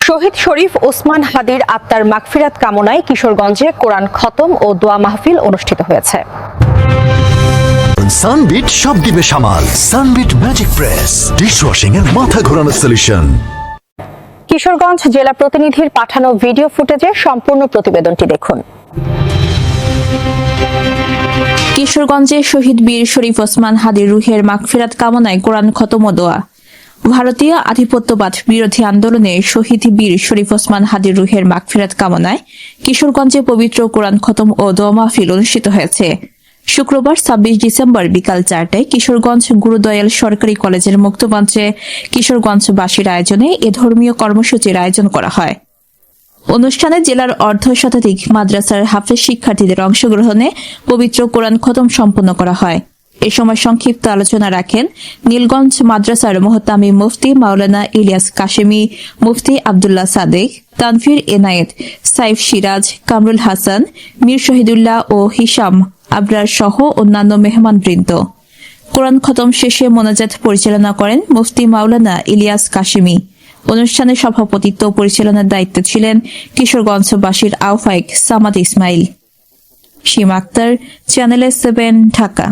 শহীদ শরীফ ওসমান হাদির আত্মার মাগফিরাত কামনায় কিশোরগঞ্জে কোরআন খতম ও দোয়া মাহফিল অনুষ্ঠিত হয়েছে। সানবিট সব দিবে সামাল। সানবিট ম্যাজিক প্রেস ডিশওয়াশিং এর মাথা ঘোরানো সলিউশন। কিশোরগঞ্জ জেলা প্রতিনিধির পাঠানো ভিডিও ফুটেজে সম্পূর্ণ প্রতিবেদনটি দেখুন। কিশোরগঞ্জে শহীদ বীর শরীফ ওসমান হাদির রুহের মাগফিরাত কামনায় কোরআন খতম ও দোয়া। ভারতীয় আধিপত্যবাদ বিরোধী আন্দোলনে শহীদ বীর শরীফ ওসমান হাদির রুহের মাগফিরাত কামনায় কিশোরগঞ্জে পবিত্র কোরআন খতম ও দোয়া মাহফিল অনুষ্ঠিত হয়েছে। শুক্রবার ২৬ ডিসেম্বর বিকাল ৪টায় কিশোরগঞ্জ গুরুদয়াল সরকারি কলেজের মুক্তমঞ্চে কিশোরগঞ্জবাসীর আয়োজনে এ ধর্মীয় কর্মসূচির আয়োজন করা হয়। অনুষ্ঠানে জেলার অর্ধ শতাধিক মাদ্রাসার হাফেজ শিক্ষার্থীদের অংশগ্রহণে পবিত্র কোরআন খতম সম্পন্ন করা হয়। এ সময় সংক্ষিপ্ত আলোচনা রাখেন নীলগঞ্জ মাদ্রাসার মোহতামিম মুফতি মাওলানা ইলিয়াস কাশেমি, মুফতি আব্দুল্লাহ সাদেক, তানফির এনায়েত, সাইফ সিরাজ, কামরুল হাসান, মীর শহীদুল্লাহ ও হিসাম আবরার সহ অন্যান্য মেহমানবৃন্দ। কোরআন খতম শেষে মোনাজাত পরিচালনা করেন মুফতি মাওলানা ইলিয়াস কাশেমি। অনুষ্ঠানে সভাপতিত্ব ও পরিচালনার দায়িত্বে ছিলেন কিশোরগঞ্জবাসীর আহ্বায়ক সামাদ ইসমাইল। সীমা আক্তার, চ্যানেল 7, ঢাকা।